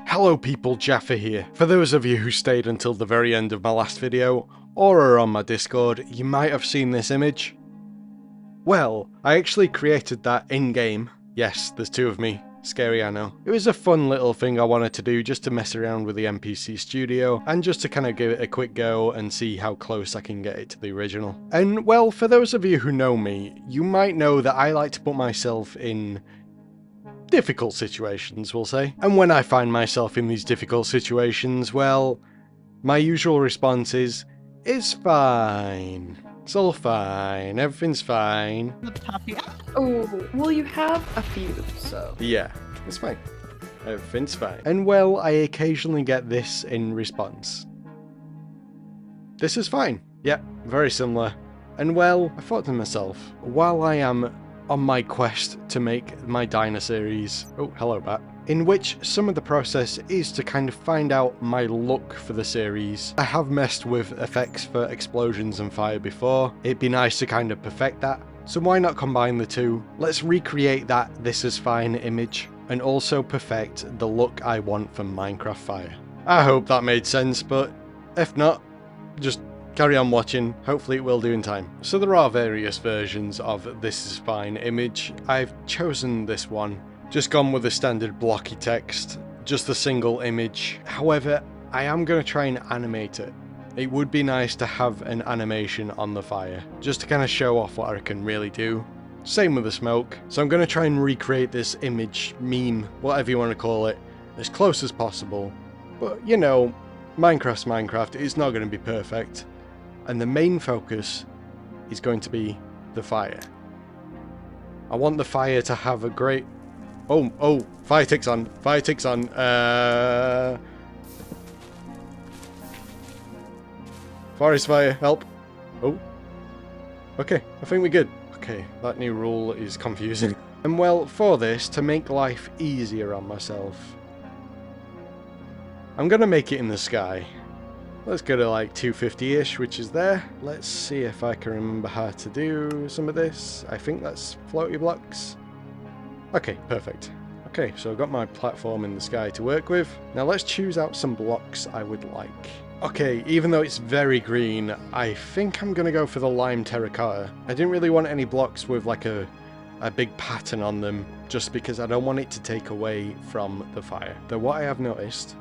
Hello people, Jaffa here. For those of you who stayed until the very end of my last video, or are on my Discord, you might have seen this image. Well, I actually created that in-game. Yes, there's two of me. Scary, I know. It was a fun little thing I wanted to do just to mess around with the NPC studio and just to kind of give it a quick go and see how close I can get it to the original. And well, for those of you who know me, you might know that I like to put myself in difficult situations, we'll say. And when I find myself in these difficult situations, well, my usual response is, it's fine. It's all fine. Everything's fine. The puppy. Oh, well, you have a few, so. Yeah, it's fine. Everything's fine. And well, I occasionally get this in response. This is fine. Yep, very similar. And well, I thought to myself, while I am on my quest to make my Dyna Series, oh, hello Bat, in which some of the process is to kind of find out my look for the series. I have messed with effects for explosions and fire before. It'd be nice to kind of perfect that. So why not combine the two? Let's recreate that "this is fine" image and also perfect the look I want for Minecraft Fire. I hope that made sense, but if not, just carry on watching, hopefully it will do in time. So there are various versions of "this is fine" image. I've chosen this one, just gone with the standard blocky text, just a single image. However, I am going to try and animate it. It would be nice to have an animation on the fire, just to kind of show off what I can really do. Same with the smoke. So I'm going to try and recreate this image, meme, whatever you want to call it, as close as possible. But you know, Minecraft's Minecraft, it's not going to be perfect. And the main focus is going to be the fire. I want the fire to have a great... Oh, fire tick's on, fire tick's on. Forest fire, help. Oh. Okay, I think we're good. Okay, that new rule is confusing. And well, for this, to make life easier on myself, I'm gonna make it in the sky. Let's go to like 250-ish, which is there. Let's see if I can remember how to do some of this. I think that's floaty blocks. Okay, perfect. Okay, so I've got my platform in the sky to work with. Now let's choose out some blocks I would like. Okay, even though it's very green, I think I'm gonna go for the lime terracotta. I didn't really want any blocks with like a big pattern on them, just because I don't want it to take away from the fire. Though what I have noticed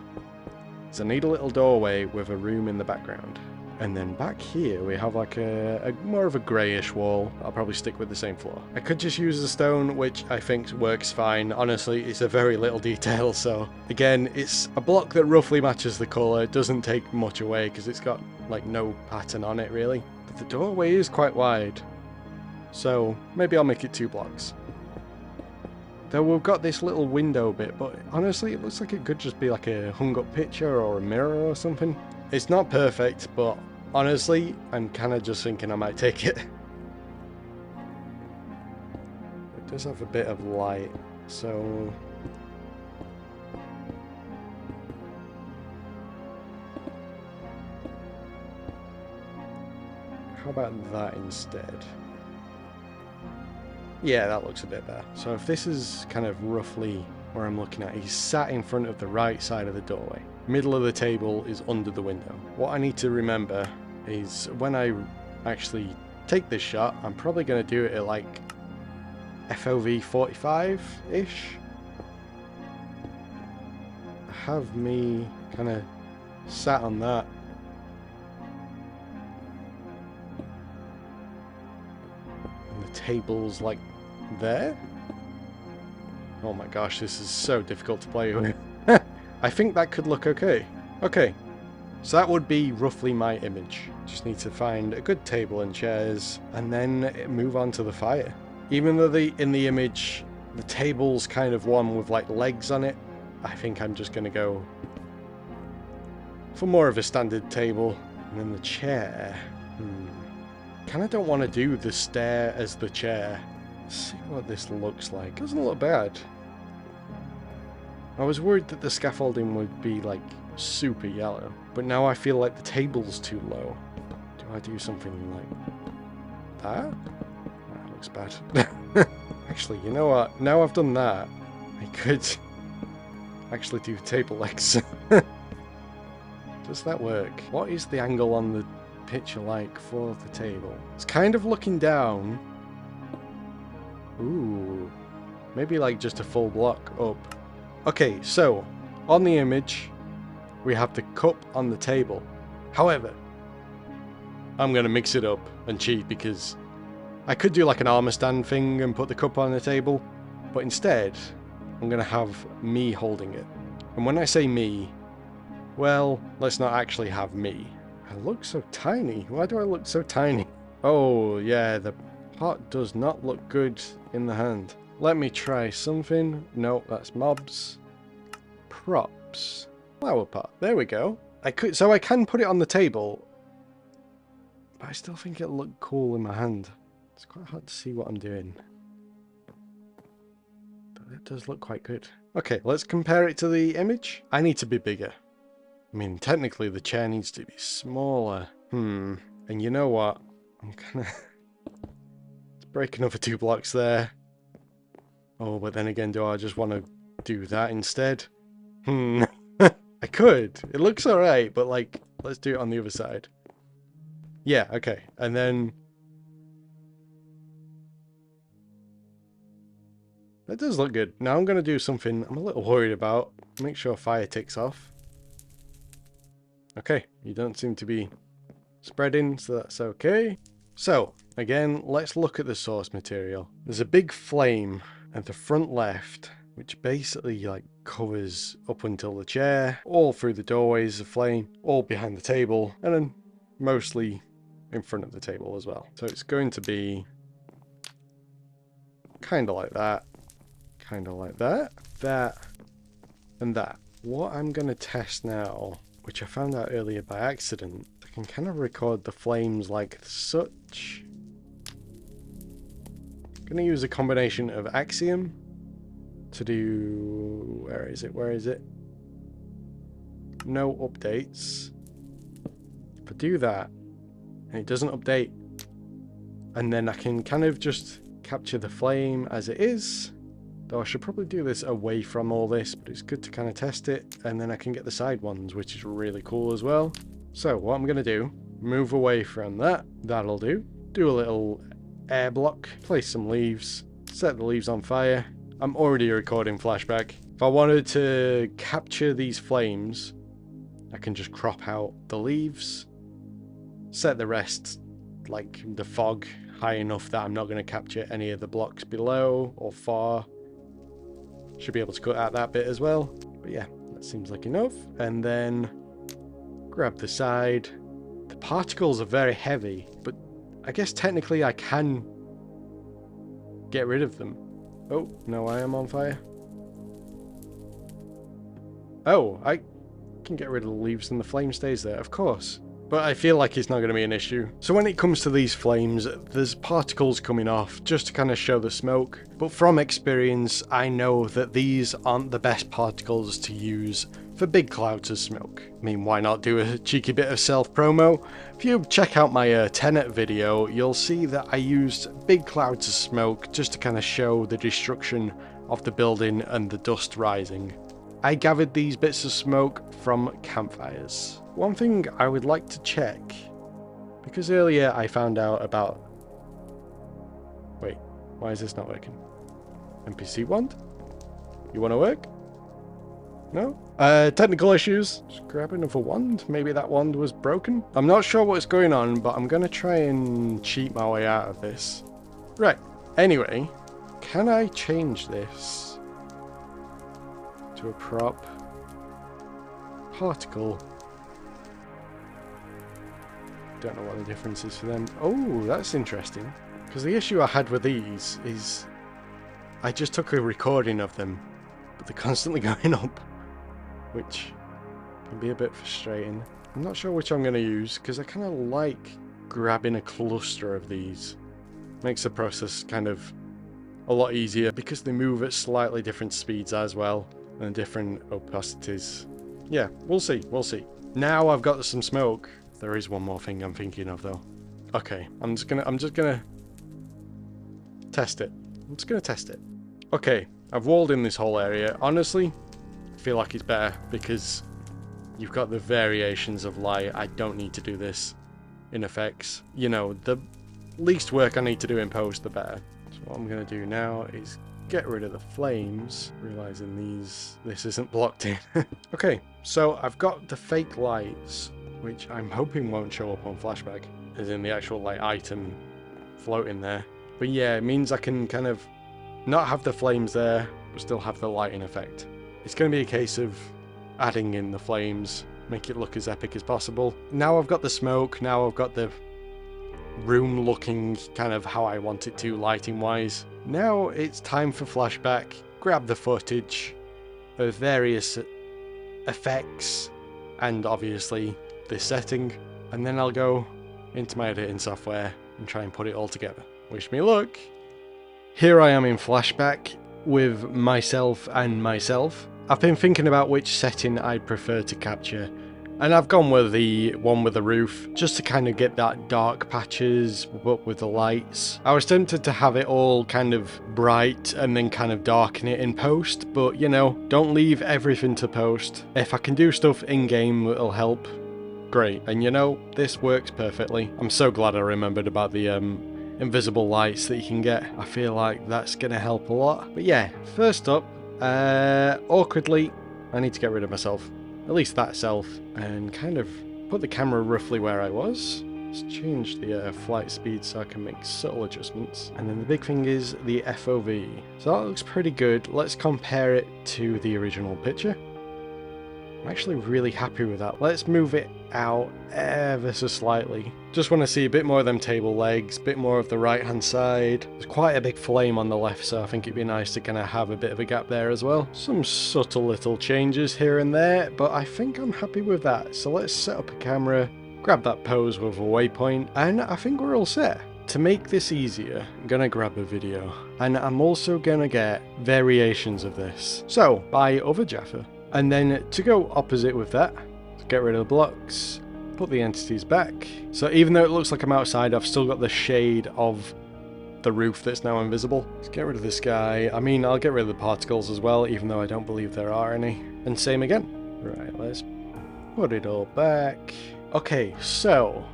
is I need a little doorway with a room in the background. And then back here we have like a more of a greyish wall. I'll probably stick with the same floor. I could just use the stone, which I think works fine. Honestly, it's a very little detail, so again, it's a block that roughly matches the colour. It doesn't take much away because it's got like no pattern on it really. But the doorway is quite wide, so maybe I'll make it 2 blocks. Though we've got this little window bit, but honestly it looks like it could just be like a hung up picture or a mirror or something. It's not perfect, but honestly, I'm kind of just thinking I might take it. It does have a bit of light, so... how about that instead? Yeah, that looks a bit better. So if this is kind of roughly where I'm looking at, he's sat in front of the right side of the doorway. Middle of the table is under the window. What I need to remember is when I actually take this shot, I'm probably going to do it at like FOV 45-ish. Have me kind of sat on that. And the table's like there. Oh my gosh, this is so difficult to play with. I think that could look okay. Okay, so that would be roughly my image. Just need to find a good table and chairs, and then move on to the fire. Even though in the image, the table's kind of one with like legs on it, I think I'm just going to go for more of a standard table. And then the chair. Kind of don't want to do the stair as the chair. Let's see what this looks like. Doesn't look bad. I was worried that the scaffolding would be like super yellow, but now I feel like the table's too low. Do I do something like that? That looks bad. Actually, you know what? Now I've done that, actually do table legs. Does that work? What is the angle on the picture like for the table? It's kind of looking down. Ooh. Maybe like just a full block up. Okay, so on the image, we have the cup on the table. However, I'm going to mix it up and cheat because I could do like an armor stand thing and put the cup on the table. But instead, I'm going to have me holding it. And when I say me, well, let's not actually have me. I look so tiny. Why do I look so tiny? Oh, yeah, the pot does not look good in the hand. Let me try something. No, that's mobs. Props. Flower pot. There we go. I can put it on the table, but I still think it'll look cool in my hand. It's quite hard to see what I'm doing. But it does look quite good. Okay, let's compare it to the image. I need to be bigger. I mean, technically the chair needs to be smaller. And you know what? I'm gonna... Let's break another 2 blocks there. Oh, but then again, do I just want to do that instead? I could. It looks alright, but like, let's do it on the other side. Yeah, okay. And then... That does look good. Now I'm going to do something I'm a little worried about. Make sure fire ticks off. Okay, you don't seem to be spreading, so that's okay. So, again, let's look at the source material. There's a big flame at the front left, which basically like covers up until the chair, all through the doorways of flame, all behind the table, and then mostly in front of the table as well. So it's going to be kind of like that, that, and that. What I'm going to test now, which I found out earlier by accident, I can kind of record the flames like such. I'm going to use a combination of Axiom to do... Where is it? No updates. If I do that, and it doesn't update, and then I can kind of just capture the flame as it is. Though I should probably do this away from all this, but it's good to kind of test it, and then I can get the side ones, which is really cool as well. So what I'm going to do, move away from that, that'll do. Do a little air block, place some leaves, set the leaves on fire. I'm already recording flashback. If I wanted to capture these flames, I can just crop out the leaves, set the rest, like the fog, high enough that I'm not going to capture any of the blocks below or far. Should be able to cut out that bit as well. But yeah, that seems like enough. And then grab the side. The particles are very heavy, but I guess technically I can get rid of them. Oh, no, I am on fire. Oh, I can get rid of the leaves and the flame stays there, of course. But I feel like it's not going to be an issue. So when it comes to these flames, there's particles coming off just to kind of show the smoke. But from experience, I know that these aren't the best particles to use for big clouds of smoke. I mean, why not do a cheeky bit of self-promo? If you check out my Tenet video, you'll see that I used big clouds of smoke just to kind of show the destruction of the building and the dust rising. I gathered these bits of smoke from campfires. One thing I would like to check, because earlier I found out about... Wait, why is this not working? NPC wand? You want to work? No? Technical issues. Just grab another wand. Maybe that wand was broken. I'm not sure what's going on, but I'm going to try and cheat my way out of this. Right. Anyway, can I change this to a prop particle? Don't know what the difference is for them. Oh, that's interesting. Because the issue I had with these is I just took a recording of them, but they're constantly going up, which can be a bit frustrating. I'm not sure which I'm going to use, because I kind of like grabbing a cluster of these. Makes the process kind of a lot easier, because they move at slightly different speeds as well, and different opacities. Yeah, we'll see, we'll see. Now I've got some smoke. There is one more thing I'm thinking of though. Okay, I'm just gonna test it. I'm just gonna test it. Okay, I've walled in this whole area. Honestly, feel like it's better because you've got the variations of light. I don't need to do this in effects. You know, the least work I need to do in post, the better. So what I'm going to do now is get rid of the flames, realizing this isn't blocked in. Okay, so I've got the fake lights, which I'm hoping won't show up on flashback, as in the actual like item floating there. But yeah, it means I can kind of not have the flames there, but still have the lighting effect. It's going to be a case of adding in the flames, make it look as epic as possible. Now I've got the smoke, now I've got the room looking kind of how I want it to, lighting wise. Now it's time for flashback, grab the footage of various effects and obviously this setting, and then I'll go into my editing software and try and put it all together. Wish me luck. Here I am in flashback with myself and myself. I've been thinking about which setting I'd prefer to capture, and I've gone with the one with the roof, just to kind of get that dark patches, but with the lights. I was tempted to have it all kind of bright and then kind of darken it in post, but you know, don't leave everything to post. If I can do stuff in-game that'll help, great. And you know, this works perfectly. I'm so glad I remembered about the invisible lights that you can get. I feel like that's gonna help a lot. But yeah, first up, awkwardly, I need to get rid of myself. At least that self, and kind of put the camera roughly where I was. Let's change the flight speed so I can make subtle adjustments. And then the big thing is the FOV. So that looks pretty good. Let's compare it to the original picture. I'm actually really happy with that. Let's move it out ever so slightly. Just want to see a bit more of them table legs, a bit more of the right hand side. There's quite a big flame on the left, so I think it'd be nice to kind of have a bit of a gap there as well. Some subtle little changes here and there, but I think I'm happy with that. So let's set up a camera, grab that pose with a waypoint, and I think we're all set. To make this easier, I'm gonna grab a video, and I'm also gonna get variations of this. So, by other Jaffa. And then to go opposite with that, get rid of the blocks, put the entities back. So even though it looks like I'm outside, I've still got the shade of the roof that's now invisible. Let's get rid of the sky. I mean, I'll get rid of the particles as well, even though I don't believe there are any. And same again. Right, let's put it all back. Okay, so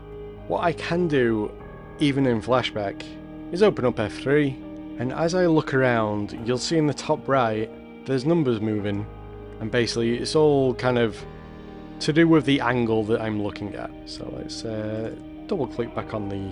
what I can do, even in flashback, is open up F3. And as I look around, you'll see in the top right, there's numbers moving. And basically, it's all kind of to do with the angle that I'm looking at. So let's double click back on the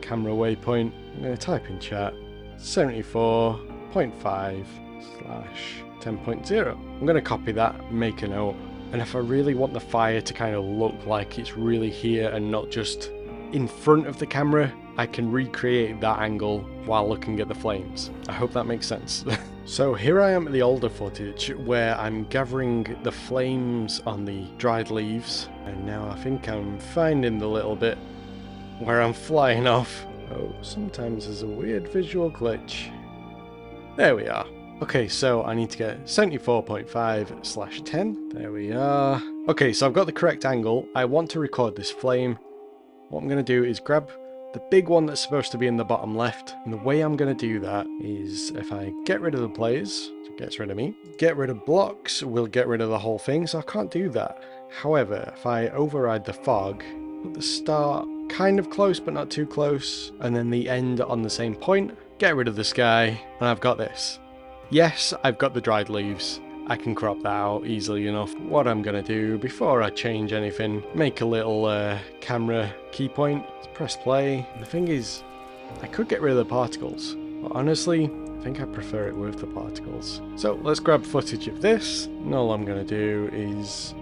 camera waypoint. I'm going to type in chat 74.5/10.0. I'm going to copy that, make a note. And if I really want the fire to kind of look like it's really here and not just in front of the camera, I can recreate that angle while looking at the flames. I hope that makes sense. So here I am at the older footage where I'm gathering the flames on the dried leaves, and now I think I'm finding the little bit where I'm flying off. Oh, sometimes there's a weird visual glitch. There we are. Okay, so I need to get 74.5/10. There we are. Okay, so I've got the correct angle. I want to record this flame. What I'm going to do is grab the big one that's supposed to be in the bottom left, and the way I'm going to do that is if I get rid of the players, so it gets rid of me, get rid of blocks, we'll get rid of the whole thing, so I can't do that. However, if I override the fog, put the start kind of close but not too close, and then the end on the same point, get rid of the sky, and I've got this. Yes, I've got the dried leaves. I can crop that out easily enough. What I'm going to do before I change anything, make a little camera key point, press play. The thing is, I could get rid of the particles, but honestly, I think I prefer it with the particles. So let's grab footage of this, and all I'm going to do is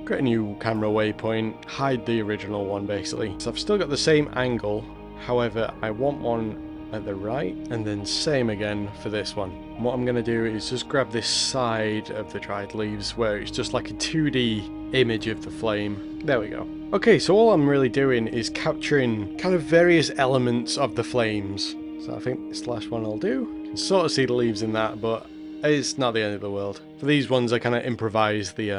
create a new camera waypoint, hide the original one basically. So I've still got the same angle, however, I want one at the right, and then same again for this one. And what I'm going to do is just grab this side of the dried leaves where it's just like a 2D image of the flame. There we go. Okay, so all I'm really doing is capturing kind of various elements of the flames. So I think this last one I'll do. You can sort of see the leaves in that, but it's not the end of the world. For these ones I kind of improvise the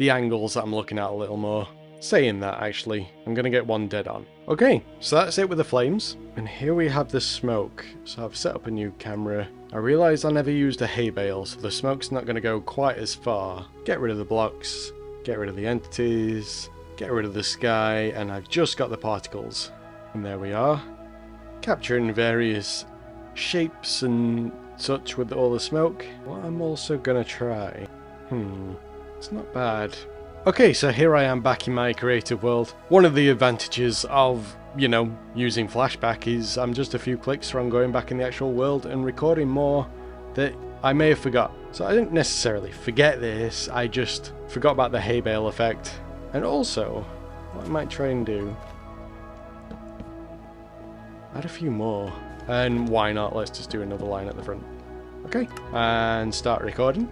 angles that I'm looking at a little more. Saying that, actually, I'm going to get one dead on. Okay, so that's it with the flames. And here we have the smoke. So I've set up a new camera, I realised I never used a hay bale, so the smoke's not going to go quite as far. Get rid of the blocks, get rid of the entities, get rid of the sky, and I've just got the particles. And there we are. Capturing various shapes and such with all the smoke. What I'm also going to try... it's not bad. Okay, so here I am back in my creative world. One of the advantages of, you know, using flashback is I'm just a few clicks from going back in the actual world and recording more that I may have forgot. So I didn't necessarily forget this, I just forgot about the hay bale effect. And also, what I might try and do, add a few more. And why not, let's just do another line at the front. Okay, and start recording.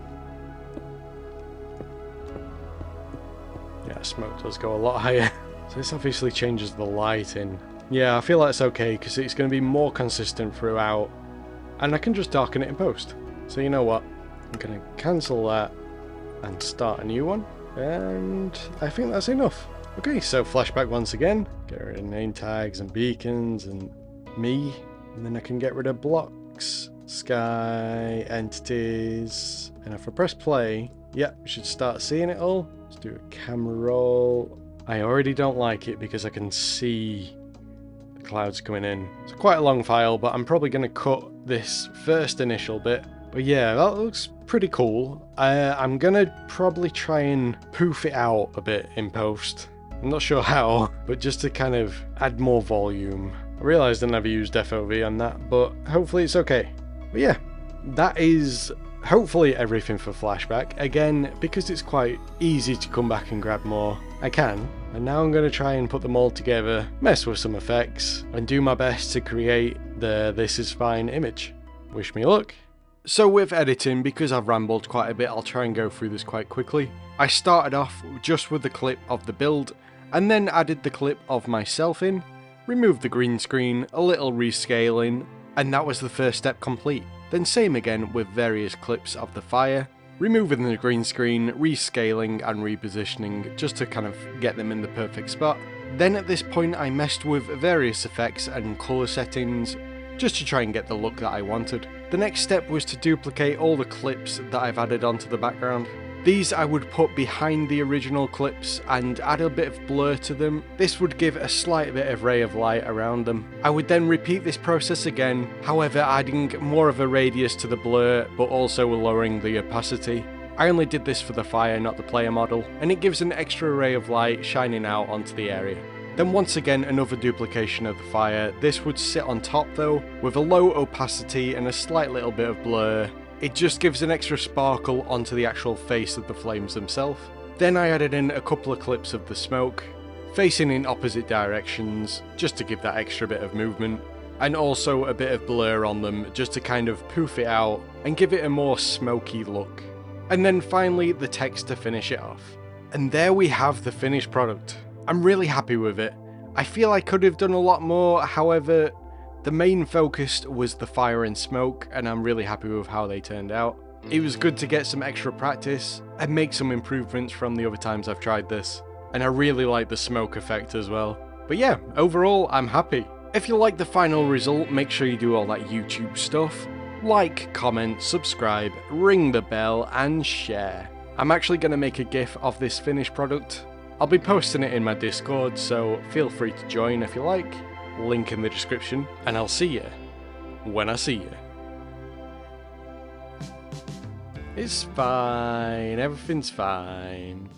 Yeah, smoke does go a lot higher. So this obviously changes the lighting. Yeah, I feel that's okay because it's going to be more consistent throughout. And I can just darken it in post. So you know what? I'm going to cancel that and start a new one. And I think that's enough. Okay, so flashback once again. Get rid of name tags and beacons and me. And then I can get rid of blocks, sky, entities. And if I press play, yeah, we should start seeing it all. Let's do a camera roll. I already don't like it because I can see the clouds coming in. It's quite a long file, but I'm probably going to cut this first initial bit. But yeah, that looks pretty cool. I'm going to probably try and poof it out a bit in post. I'm not sure how, but just to kind of add more volume. I realised I never used FOV on that, but hopefully it's okay. But yeah, that is hopefully everything for flashback. Again, because it's quite easy to come back and grab more, I can. And now I'm going to try and put them all together, mess with some effects, and do my best to create the "this is fine" image. Wish me luck. So with editing, because I've rambled quite a bit, I'll try and go through this quite quickly. I started off just with the clip of the build, and then added the clip of myself in, removed the green screen, a little rescaling, and that was the first step complete. Then same again with various clips of the fire, removing the green screen, rescaling and repositioning just to kind of get them in the perfect spot. Then at this point I messed with various effects and colour settings just to try and get the look that I wanted. The next step was to duplicate all the clips that I've added onto the background. These I would put behind the original clips and add a bit of blur to them. This would give a slight bit of ray of light around them. I would then repeat this process again, however adding more of a radius to the blur but also lowering the opacity. I only did this for the fire, not the player model, and it gives an extra ray of light shining out onto the area. Then once again another duplication of the fire. This would sit on top though, with a low opacity and a slight little bit of blur. It just gives an extra sparkle onto the actual face of the flames themselves. Then I added in a couple of clips of the smoke, facing in opposite directions, just to give that extra bit of movement, and also a bit of blur on them, just to kind of poof it out and give it a more smoky look. And then finally the text to finish it off. And there we have the finished product. I'm really happy with it. I feel I could have done a lot more, however, the main focus was the fire and smoke, and I'm really happy with how they turned out. It was good to get some extra practice and make some improvements from the other times I've tried this. And I really like the smoke effect as well. But yeah, overall, I'm happy. If you like the final result, make sure you do all that YouTube stuff. Like, comment, subscribe, ring the bell, and share. I'm actually going to make a GIF of this finished product. I'll be posting it in my Discord, so feel free to join if you like. Link in the description, and I'll see you when I see you. It's fine, everything's fine.